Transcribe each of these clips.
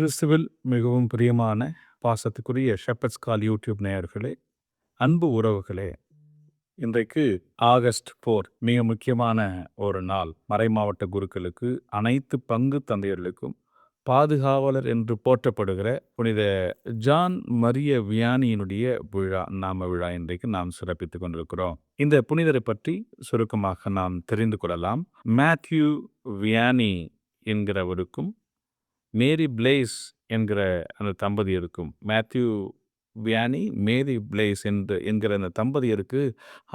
கிறிஸ்துவில் மிகவும் பிரியமான பாசத்துக்குரிய ஷெப்பர்ட்ஸ் கால் யூடியூப் நேயர்களே, அன்பு உறவுகளே, இன்றைக்கு ஆகஸ்ட் 4 மிக முக்கியமான ஒரு நாள். மறைமாவட்ட குருக்களுக்கு, அனைத்து பங்கு தந்தையர்களுக்கும் பாதுகாவலர் என்று போற்றப்படுகிற புனித ஜான் மரிய வியானியினுடைய நாம விழா இன்றைக்கு நாம் சிறப்பித்துக் கொண்டிருக்கிறோம். இந்த புனிதரை பற்றி சுருக்கமாக நாம் தெரிந்து கொள்ளலாம். மேத்யூ வியானி என்கிறவருக்கும் மேரி பிளேஸ் என்கிற அந்த தம்பதியருக்கும், மேத்யூ வியானி, மேரி பிளேஸ் என்கிற அந்த தம்பதியருக்கு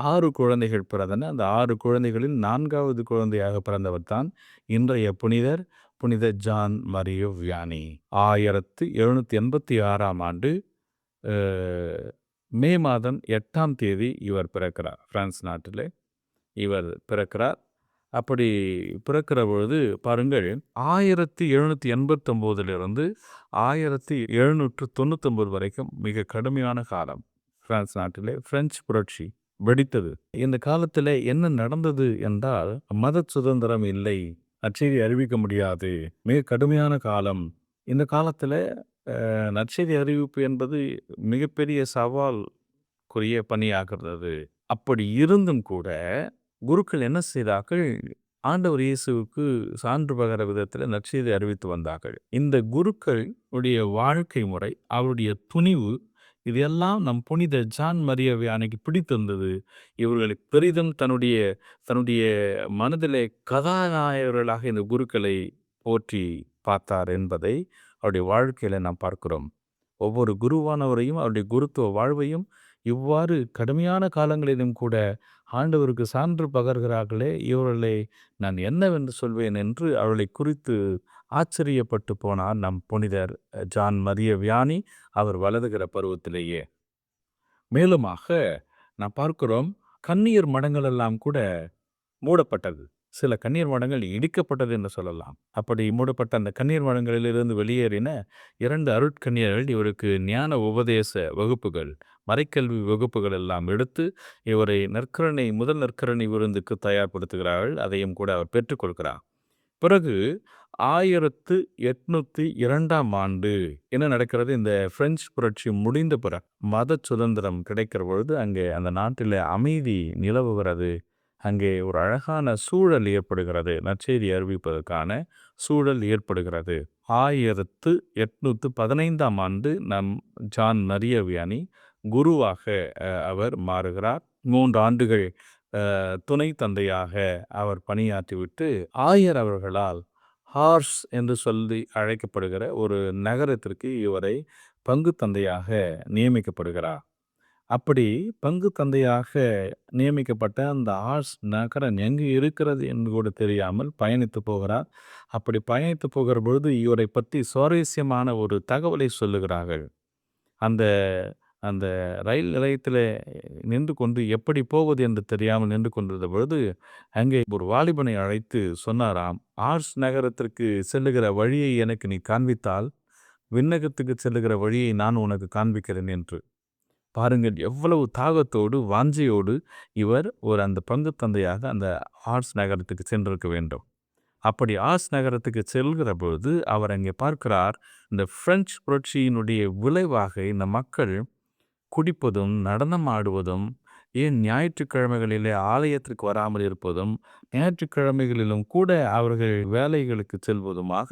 6 குழந்தைகள் பிறந்தன. அந்த 6 குழந்தைகளில் 4வது குழந்தையாக பிறந்தவர் தான் இன்றைய புனிதர், புனித ஜான் மரியோ வியானி. 1786ஆம் ஆண்டு மே மாதம் 8ஆம் தேதி இவர் பிறக்கிறார். பிரான்ஸ் நாட்டில் இவர் பிறக்கிறார். அப்படி பிறக்கிற பொழுது பாருங்கள், 1789 1799 வரைக்கும் மிக கடுமையான காலம். பிரான்ஸ் நாட்டிலே பிரெஞ்சு புரட்சி வெடித்தது. இந்த காலத்தில் என்ன நடந்தது என்றால், மத சுதந்திரம் இல்லை, நற்செய்தி அறிவிக்க முடியாது, மிக கடுமையான காலம். இந்த காலத்தில் நற்செய்தி அறிவிப்பு என்பது மிகப்பெரிய சவால்குரிய பணியாகிறது. அப்படி இருந்தும் கூட குருக்கள் என்ன செய்தார்கள்? ஆண்டவர் இயேசுவுக்கு சான்று பகர விதத்தில் நற்செய்தி அறிவித்து வந்தார்கள். இந்த குருக்கள் உடைய வாழ்க்கை முறை, அவருடைய துணிவு, இதெல்லாம் நம் புனித ஜான் மரிய வியானிக்கு பிடித்திருந்தது. இவர்களை பெரிதும் தன்னுடைய மனதிலே கதாநாயகர்களாக இந்த குருக்களை போற்றி பார்த்தார் என்பதை அவருடைய வாழ்க்கையில நாம் பார்க்கிறோம். ஒவ்வொரு குருவானவரையும் அவருடைய குருத்துவ வாழ்வையும் இவ்வாறு கடுமையான காலங்களிலும் கூட ஆண்டவருக்கு சான்று பகர்கிறார்களே, இவர்களை நான் என்னவென்று சொல்வேன் என்று அவர்களை குறித்து ஆச்சரியப்பட்டு போனார் நம் புனிதர் ஜான் மரிய வியானி, அவர் வளருகிற பருவத்திலேயே. மேலுமாக நாம் பார்க்கிறோம், கன்னியர் மடங்கள் எல்லாம் கூட மூடப்பட்டது. சில கன்னியர் மடங்கள் இடிக்கப்பட்டது என்று சொல்லலாம். அப்படி மூடப்பட்ட அந்த கன்னியர் மடங்களிலிருந்து வெளியேறின 2 அருட்கன்னியர்கள் இவருக்கு ஞான உபதேச வகுப்புகள், மறைக்கல்வி வகுப்புகள் எல்லாம் எடுத்து இவரை முதல் நற்கருணை விருந்துக்கு தயார்படுத்துகிறார்கள். அதையும் கூட அவர் பெற்றுக்கொள்கிறார். பிறகு 1802ஆம் ஆண்டு என்ன நடக்கிறது? இந்த பிரெஞ்சு புரட்சி முடிந்த பிறகு மத சுதந்திரம் கிடைக்கிற பொழுது அங்கே அந்த நாட்டில் அமைதி நிலவுகிறது. அங்கே ஒரு அழகான சூழல் ஏற்படுகிறது. நற்செய்தி அறிவிப்பதற்கான சூழல் ஏற்படுகிறது. 1815ஆம் ஆண்டு நம் ஜான் மரிய வியானி குருவாக அவர் மாறுகிறார். 3 ஆண்டுகள் துணை தந்தையாக அவர் பணியாற்றிவிட்டு ஆயர் அவர்களால் ஹார்ஸ் என்று சொல்லி அழைக்கப்படுகிற ஒரு நகரத்திற்கு இவரை பங்கு தந்தையாக நியமிக்கப்படுகிறார். அப்படி பங்கு தந்தையாக நியமிக்கப்பட்ட அந்த ஆர்ஸ் நகரம் எங்கு இருக்கிறது என்று கூட தெரியாமல் பயணித்து போகிறார். அப்படி பயணித்து போகிற பொழுது இவரை பற்றி சுவாரஸ்யமான ஒரு தகவலை சொல்லுகிறார்கள். அந்த அந்த ரயில் நிலையத்தில் நின்று கொண்டு எப்படி போவது என்று தெரியாமல் நின்று கொண்டிருந்த பொழுது அங்கே ஒரு வாலிபனை அழைத்து சொன்னாராம், ஆர்ஸ் நகரத்திற்கு செல்லுகிற வழியை எனக்கு நீ காண்பித்தால் விண்ணகத்துக்கு செல்லுகிற வழியை நான் உனக்கு காண்பிக்கிறேன் என்று. பாருங்கள், எவ்வளவு தாகத்தோடு வாஞ்சையோடு இவர் அந்த பங்கு தந்தையாக அந்த ஆர்ஸ் நகரத்துக்கு சென்றிருக்க வேண்டும். அப்படி ஆர்ஸ் நகரத்துக்கு செல்கிற பொழுது அவர் அங்கே பார்க்கிறார், இந்த பிரெஞ்சு புரட்சியினுடைய விளைவாக இந்த மக்கள் குடிப்பதும் நடனம் ஆடுவதும், ஏன் ஞாயிற்றுக்கிழமைகளிலே ஆலயத்திற்கு வராமல் இருப்பதும், ஞாயிற்றுக்கிழமைகளிலும் கூட அவர்கள் வேலைகளுக்கு செல்வதுமாக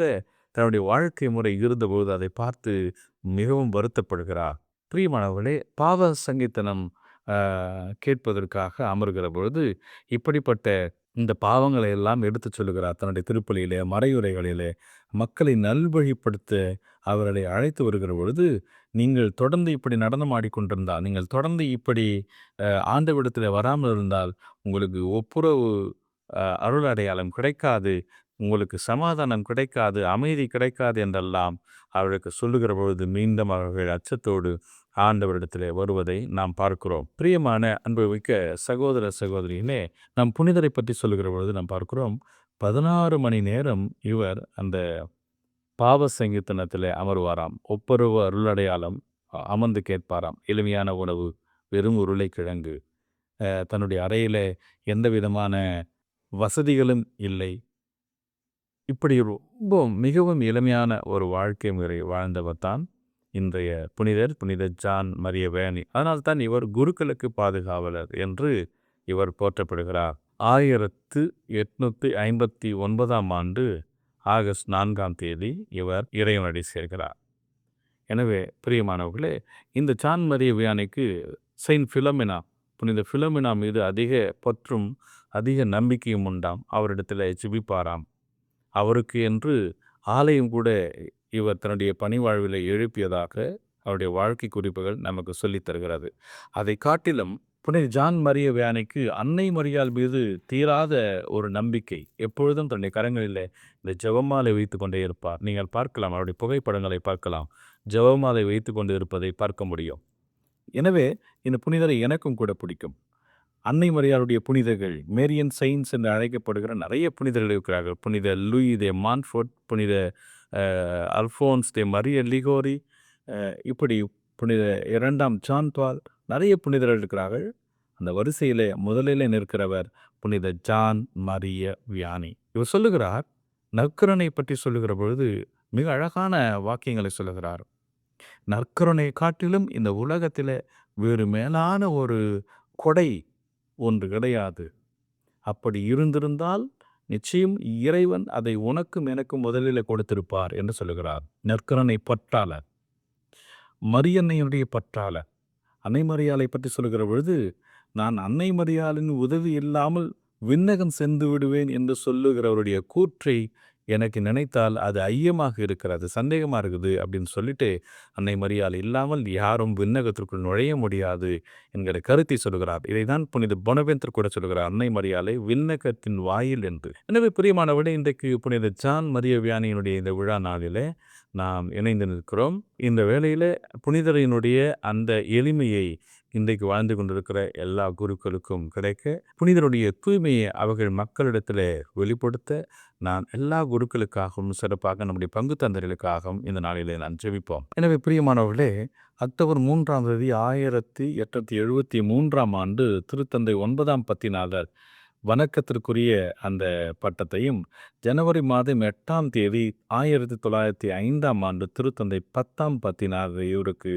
தன்னுடைய வாழ்க்கை முறை இருந்தபொழுது அதை பார்த்து மிகவும் வருத்தப்படுகிறார். பிரியமானவர்களே, பாவ சங்கீதனம் கேட்பதற்காக அமர்கிற பொழுது இப்படிப்பட்ட இந்த பாவங்களை எல்லாம் எடுத்து சொல்லுகிறார். தன்னுடைய திருப்பலியிலே, மறையுரைகளிலே மக்களை நல்வழிப்படுத்த அவர்களை அழைத்து வருகிற பொழுது, நீங்கள் தொடர்ந்து இப்படி நடனம் ஆடிக்கொண்டிருந்தால், நீங்கள் தொடர்ந்து இப்படி ஆண்டவிடத்தில் வராமல் இருந்தால் உங்களுக்கு ஒப்புரவு அருள் அடையாளம் கிடைக்காது, உங்களுக்கு சமாதானம் கிடைக்காது, அமைதி கிடைக்காது என்றெல்லாம் அவர்களுக்கு சொல்லுகிற பொழுது மீண்டும் அவர்கள் அச்சத்தோடு ஆண்டவரிடத்தில் வருவதை நாம் பார்க்கிறோம். பிரியமான அன்புமிக்க சகோதர சகோதரியிலே, நம் புனிதரை பற்றி சொல்லுகிற பொழுது நாம் பார்க்கிறோம், 16 மணி நேரம் இவர் அந்த பாவ சங்கீர்த்தனத்தில் அமர்வாராம். ஒப்புரவு அருளடையாளம் அமர்ந்து கேட்பாராம். எளிமையான உணவு, வெறும் உருளைக்கிழங்கு, தன்னுடைய அறையில் எந்த விதமான வசதிகளும் இல்லை. இப்படி ரொம்ப மிகவும் எளிமையான ஒரு வாழ்க்கை முறை வாழ்ந்தவர் தான் இன்றைய புனித ஜான் மரிய வியானி. அதனால்தான் இவர் குருக்களுக்கு பாதுகாவலர் என்று இவர் போற்றப்படுகிறார். 1859ஆம் ஆண்டு ஆகஸ்ட் 4ஆம் தேதி இவர் இறைவனடி சேர்கிறார். எனவே பிரியமானவர்களே, இந்த ஜான் மரிய வியானிக்கு செயின்ட் ஃபிலோமினா, புனித ஃபிலோமினா மீது அதிக பற்றும் அதிக நம்பிக்கையும் உண்டாம். அவரிடத்தில் ஜெபிப்பாராம். அவருக்கு என்று ஆலயம் கூட இவர் தன்னுடைய பணி வாழ்வில் எழுப்பியதாக அவருடைய வாழ்க்கை குறிப்புகள் நமக்கு சொல்லித் தருகிறது. அதை காட்டிலும் புனித ஜான் மரிய வியானிக்கு அன்னை மரியாள் மீது தீராத ஒரு நம்பிக்கை. எப்பொழுதும் தன்னுடைய கரங்களில் இந்த ஜெபமாலை வைத்து கொண்டே இருப்பார். நீங்கள் பார்க்கலாம், அவருடைய புகைப்படங்களை பார்க்கலாம். ஜெபமாலை வைத்து கொண்டு இருப்பதை பார்க்க முடியும். எனவே இந்த புனிதரை எனக்கும் கூட பிடிக்கும். அன்னை மரியாளுடைய புனிதர்கள், மேரியன் செயின்ஸ் என்று அழைக்கப்படுகிற நிறைய புனிதர்கள் இருக்கிறார்கள். புனித லூயி தே மான்ஃபோர்ட், புனித அல்ஃபோன்ஸ் தே மரிய லிகோரி, இப்படி புனித 2ஆம் ஜான் பால், நிறைய புனிதர்கள் இருக்கிறார்கள். அந்த வரிசையில் முதலில் நிற்கிறவர் புனித ஜான் மரிய வியானி. இவர் சொல்லுகிறார், நற்கருணை பற்றி சொல்லுகிற பொழுது மிக அழகான வாக்கியங்களை சொல்லுகிறார். நற்கருணை காட்டிலும் இந்த உலகத்தில் வேறு மேலான ஒரு கொடை ஒன்று கிடையாது. அப்படி இருந்திருந்தால் நிச்சயம் இறைவன் அதை உனக்கும் எனக்கும் முதலில் கொடுத்திருப்பார் என்று சொல்லுகிறார். நற்கருணை பற்றாளர், மரியன்னையுடைய பற்றாளர். அன்னை மரியாளை பற்றி சொல்லுகிற பொழுது, நான் அன்னை மரியாளின் உதவி இல்லாமல் விண்ணகம் சென்று விடுவேன் என்று சொல்லுகிறவருடைய கூற்றை எனக்கு நினைத்தால் அது ஐயமாக இருக்கிறது, சந்தேகமாக இருக்குது அப்படின்னு சொல்லிட்டு, அன்னை மரியாள் இல்லாமல் யாரும் விண்ணகத்திற்குள் நுழைய முடியாது என்கிற கருத்தை சொல்கிறார். இதை தான் புனித பொனவென்தர் கூட சொல்கிறார், அன்னை மரியாளை விண்ணகத்தின் வாயில் என்று. எனவே பிரியமானவர்களே, இன்றைக்கு புனித ஜான் மரிய வியானியினுடைய இந்த விழா நாளிலே நாம் இணைந்து நிற்கிறோம். இந்த வேளையில் புனிதரினுடைய அந்த எளிமையை இன்றைக்கு வாழ்ந்து கொண்டிருக்கிற எல்லா குருக்களுக்கும் கிடைக்க, புனிதருடைய தூய்மையை அவர்கள் மக்களிடத்தில் வெளிப்படுத்த நான் எல்லா குருக்களுக்காகவும் சிறப்பாக நம்முடைய பங்கு தந்தர்களுக்காகவும் இந்த நாளிலே நான் ஜெபிப்போம். எனவே பிரியமானவர்களே, அக்டோபர் 3ஆம் தேதி 1873ஆம் ஆண்டு திருத்தந்தை 9ஆம் பத்திநாதர் வணக்கத்திற்குரிய அந்த பட்டத்தையும், ஜனவரி மாதம் 8ஆம் தேதி 1905ஆம் ஆண்டு திருத்தந்தை 10ஆம் பத்திநாதர் இவருக்கு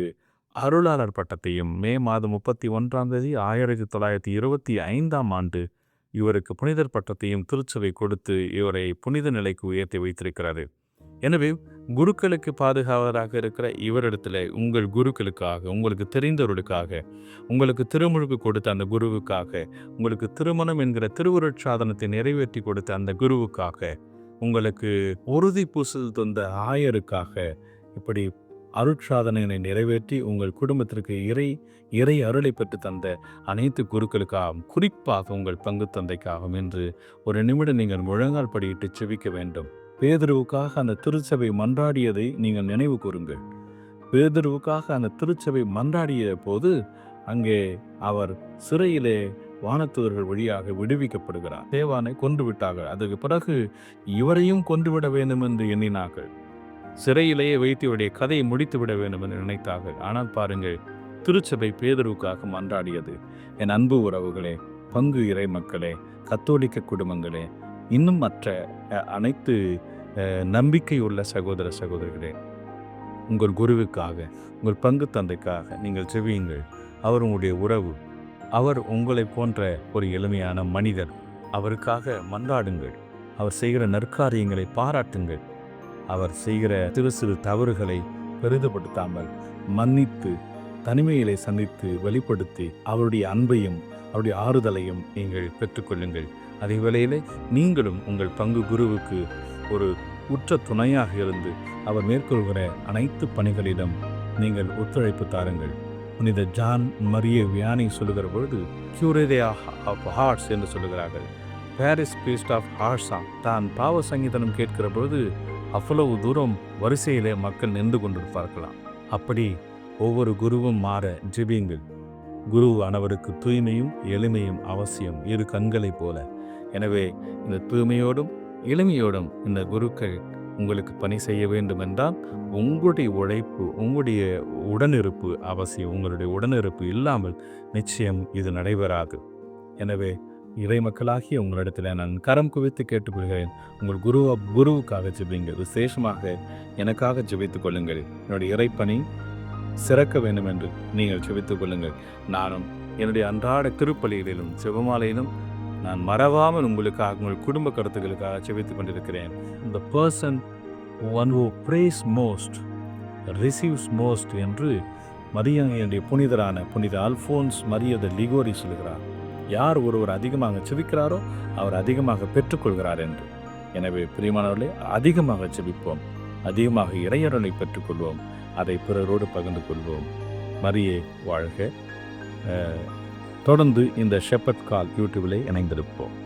அருளாளர் பட்டத்தையும், மே மாதம் 31ஆம் தேதி 1925ஆம் ஆண்டு இவருக்கு புனிதர் பட்டத்தையும் திருச்சபை கொடுத்து இவரை புனித நிலைக்கு உயர்த்தி வைத்திருக்கிறது. எனவே குருக்களுக்கு பாதுகாவலராக இருக்கிற இவரிடத்துல உங்கள் குருக்களுக்காக, உங்களுக்கு தெரிந்தவர்களுக்காக, உங்களுக்கு திருமுழுக்கு கொடுத்த அந்த குருவுக்காக, உங்களுக்கு திருமணம் என்கிற திருவுருட்சாதனத்தை நிறைவேற்றி கொடுத்த அந்த குருவுக்காக, உங்களுக்கு உறுதி பூசல் தந்த ஆயருக்காக, இப்படி அருட்சாதனை நிறைவேற்றி உங்கள் குடும்பத்திற்கு இறை அருளை பெற்று தந்த அனைத்து குருக்களுக்காகவும், குறிப்பாக உங்கள் பங்கு தந்தைக்காகவும் என்று ஒரு நிமிடம் நீங்கள் முழங்கால் படியிட்டு செபிக்க வேண்டும். பேதுருவுக்காக அந்த திருச்சபை மன்றாடியதை நீங்கள் நினைவு கூறுங்கள். பேதுருவுக்காக அந்த திருச்சபை மன்றாடிய போது அங்கே அவர் சிறையிலே வானதூதர்கள் வழியாக விடுவிக்கப்படுகிறார். தேவானை கொன்று விட்டார்கள். அதுக்கு பிறகு இவரையும் கொன்றுவிட வேண்டும் என்று எண்ணினார்கள். சிறையிலேயே வைத்து இவருடைய கதையை முடித்து விட வேண்டும் என்று நினைத்தார்கள். ஆனால் பாருங்கள், திருச்சபை பேதுருவுக்காக மன்றாடியது. என் அன்பு உறவுகளே, பங்கு இறை மக்களே, கத்தோலிக்க குடும்பங்களே, இன்னும் மற்ற அனைத்து நம்பிக்கை உள்ள சகோதர சகோதரிகளே, உங்கள் குருவுக்காக, உங்கள் பங்கு தந்தைக்காக நீங்கள் செவியுங்கள். அவர் உங்களுடைய உறவு. அவர் உங்களை போன்ற ஒரு எளிமையான மனிதர். அவருக்காக மன்றாடுங்கள். அவர் செய்கிற நற்காரியங்களை பாராட்டுங்கள். அவர் செய்கிற சிறு சிறு தவறுகளை பெரிதுபடுத்தாமல் மன்னித்து, தனிமையிலே சந்தித்து வெளிப்படுத்தி அவருடைய அன்பையும் அவருடைய ஆறுதலையும் நீங்கள் பெற்றுக்கொள்ளுங்கள். அதே வேளையிலே நீங்களும் உங்கள் பங்கு குருவுக்கு ஒரு உற்ற துணையாக இருந்து அவர் மேற்கொள்கிற அனைத்து பணிகளிலும் நீங்கள் ஒத்துழைப்பு தாருங்கள். புனித ஜான் மரிய வியானி சொல்லுகிற பொழுது கியூரே ஆஃப் ஹார்ட்ஸ் என்று சொல்லுகிறார்கள். பாரிஸ் பீஸ்ட் ஆஃப் ஹார்ட்ஸா தான் பாவ சங்கீதனம் கேட்கிற பொழுது அவ்வளவு தூரம் வரிசையிலே மக்கள் நின்று கொண்டிருப்பார்களாம். அப்படி ஒவ்வொரு குருவும் மாற ஜெபியுங்கள். குரு ஆனவருக்கு தூய்மையும் எளிமையும் அவசியம், இரு கண்களைப் போல. எனவே இந்த தூய்மையோடும் எளிமையோடும் இந்த குருக்கள் உங்களுக்கு பணி செய்ய வேண்டும் என்றால் உங்களுடைய உழைப்பு, உங்களுடைய உடனிருப்பு அவசியம். உங்களுடைய உடனிருப்பு இல்லாமல் நிச்சயம் இது நடைபெறாது. எனவே இறை மக்களாகிய உங்களிடத்தில் நான் கரம் குவித்து கேட்டுக்கொள்கிறேன். உங்கள் குருவுக்காக ஜெபிங்க. விசேஷமாக எனக்காக ஜெபித்துக் கொள்ளுங்கள். என்னுடைய இறைப்பணி சிறக்க வேண்டும் என்று நீங்கள் ஜெபித்துக் கொள்ளுங்கள். நானும் என்னுடைய அன்றாட திருப்பலிகளிலும் ஜெபமாலையிலும் நான் மறவாமல் உங்களுக்காக, உங்கள் குடும்ப கருத்துக்களுக்காக ஜெபித்துக் கொண்டிருக்கிறேன். The person one who prays most receives most என்று மரியாதையுடைய புனிதரான புனித அல்போன்ஸ் மரியா த லிகோரி சொல்கிறார். யார் ஒருவர் அதிகமாக ஜெபிக்கிறாரோ அவர் அதிகமாக பெற்றுக்கொள்கிறார் என்று. எனவே பிரியமானவர்களே, அதிகமாக ஜெபிப்போம், அதிகமாக இறையருளை பெற்றுக்கொள்வோம், அதை பிறரோடு பகிர்ந்து கொள்வோம். மரியே வாழ்க. தொடர்ந்து இந்த ஷெப்பர்ட் கால் யூடியூபில் இணைந்திருப்போம்.